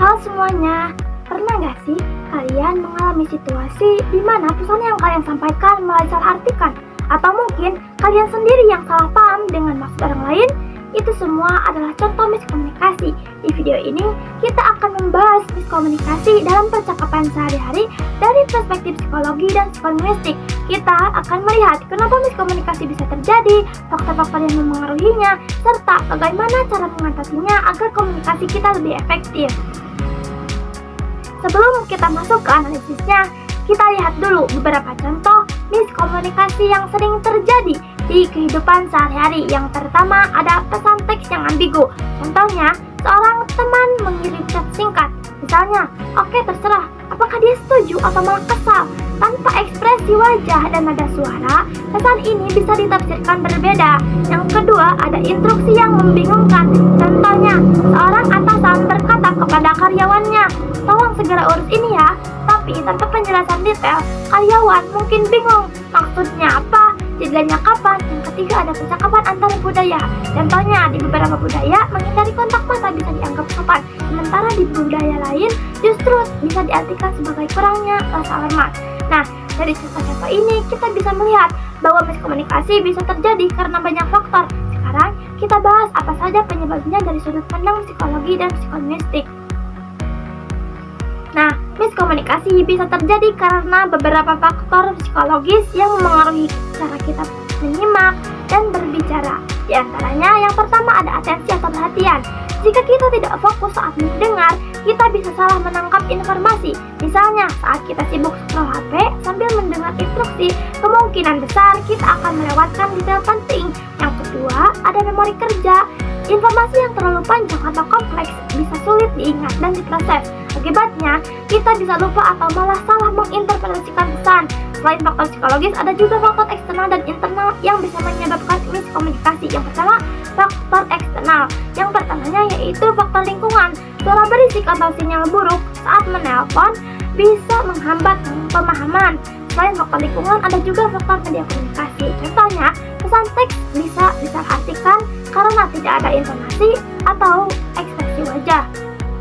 Halo semuanya, pernah gak sih kalian mengalami situasi di mana pesan yang kalian sampaikan mulai salah artikan? Atau mungkin kalian sendiri yang salah paham dengan maksud orang lain? Itu semua adalah contoh miskomunikasi. Di video ini, kita akan membahas miskomunikasi dalam percakapan sehari-hari dari perspektif psikologi dan psikolinguistik. Kita akan melihat kenapa miskomunikasi bisa terjadi, faktor-faktor yang memengaruhinya, serta bagaimana cara mengatasinya agar komunikasi kita lebih efektif. Sebelum kita masuk ke analisisnya, kita lihat dulu beberapa contoh miskomunikasi yang sering terjadi di kehidupan sehari-hari. Yang pertama ada pesan teks yang ambigu. Contohnya, seorang teman mengirim chat singkat. Misalnya, oke terserah, apakah dia setuju atau malah kesal? Tanpa ekspresi wajah dan nada suara, pesan ini bisa ditafsirkan berbeda. Yang kedua, ada instruksi yang membingungkan. Contohnya, seorang atasan berkata kepada karyawannya, tolong segera urus ini ya. Tapi tanpa penjelasan detail, karyawan mungkin bingung. Maksudnya apa? Deadline-nya kapan? Yang ketiga ada percakapan antar budaya. Contohnya, di beberapa budaya, menghindari kontak mata bisa dianggap sopan. Sementara di budaya lain, justru bisa diartikan sebagai kurangnya rasa hormat. Nah, dari contoh-contoh ini, kita bisa melihat bahwa miskomunikasi bisa terjadi karena banyak faktor. Sekarang, kita bahas apa saja penyebabnya dari sudut pandang psikologi dan psikolinguistik. Nah, miskomunikasi bisa terjadi karena beberapa faktor psikologis yang memengaruhi cara kita menyimak dan berbicara. Di antaranya, yang pertama ada atensi atau perhatian. Jika kita tidak fokus saat mendengar, kita bisa salah menangkap informasi. Misalnya, saat kita sibuk scroll HP sambil mendengar instruksi, kemungkinan besar kita akan melewatkan detail penting. Yang kedua, ada memori kerja. Informasi yang terlalu panjang atau kompleks bisa sulit diingat dan diproses. Akibatnya, kita bisa lupa atau malah salah menginterpretasikan pesan. Selain faktor psikologis, ada juga faktor eksternal dan internal yang bisa menyebabkan miskomunikasi. Yang pertama, faktor eksternal. Yang pertamanya yaitu faktor lingkungan. Suara berisik atau sinyal buruk saat menelpon bisa menghambat pemahaman. Selain faktor lingkungan, ada juga faktor media komunikasi. Contohnya, pesan teks bisa disalahartikan karena tidak ada intonasi atau ekspresi wajah.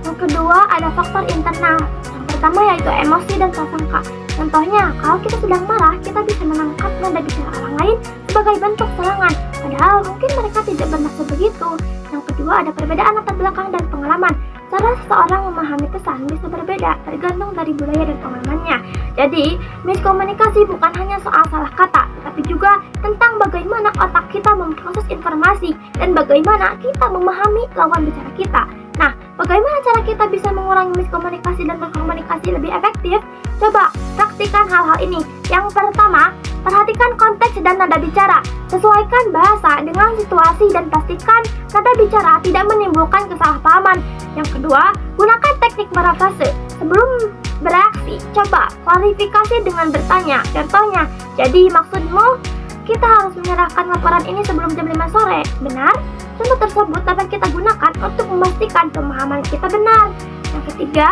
Yang kedua, ada faktor internal. Yang pertama yaitu emosi dan prasangka. Contohnya, kalau kita sedang marah, kita bisa menangkap nada bicara orang lain sebagai bentuk serangan, padahal mungkin mereka tidak bermaksud begitu. Yang kedua, ada perbedaan latar belakang dan pengalaman. Cara seseorang memahami pesan bisa berbeda tergantung dari budaya dan pengalamannya. Jadi, miskomunikasi bukan hanya soal salah kata, tetapi juga tentang bagaimana otak kita memproses informasi dan bagaimana kita memahami lawan bicara kita. Nah, bagaimana cara kita bisa mengurangi miskomunikasi dan berkomunikasi lebih efektif? Coba praktikan hal-hal ini. Yang pertama, perhatikan konteks dan nada bicara. Sesuaikan bahasa dengan situasi dan pastikan nada bicara tidak menimbulkan kesalahpahaman. Yang kedua, gunakan teknik parafrase. Sebelum bereaksi, coba klarifikasi dengan bertanya. Contohnya, jadi maksudmu kita harus menyerahkan laporan ini sebelum jam 5 sore, benar? Contoh tersebut dapat kita gunakan untuk memastikan pemahaman kita benar. Yang ketiga,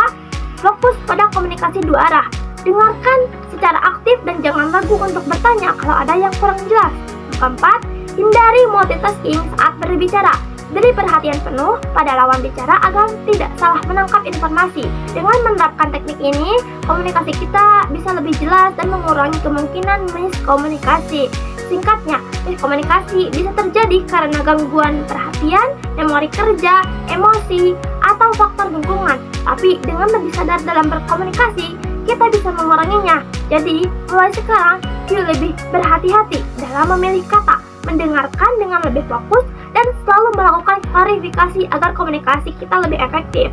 fokus pada komunikasi dua arah. Dengarkan secara aktif dan jangan ragu untuk bertanya kalau ada yang kurang jelas. Yang keempat, hindari multitasking saat berbicara. Beri perhatian penuh pada lawan bicara agar tidak salah menangkap informasi. Dengan menerapkan teknik ini, komunikasi kita bisa lebih jelas dan mengurangi kemungkinan miskomunikasi. Singkatnya, miskomunikasi bisa terjadi karena gangguan perhatian, memori kerja, emosi, atau faktor lingkungan. Tapi dengan lebih sadar dalam berkomunikasi, kita bisa menguranginya. Jadi, mulai sekarang, yuk lebih berhati-hati dalam memilih kata, mendengarkan dengan lebih fokus, dan selalu melakukan klarifikasi agar komunikasi kita lebih efektif.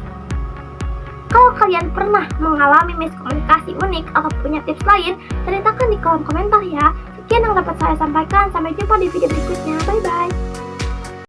Kalau kalian pernah mengalami miskomunikasi unik atau punya tips lain, ceritakan di kolom komentar ya. Sekian yang dapat saya sampaikan, sampai jumpa di video berikutnya. Bye-bye.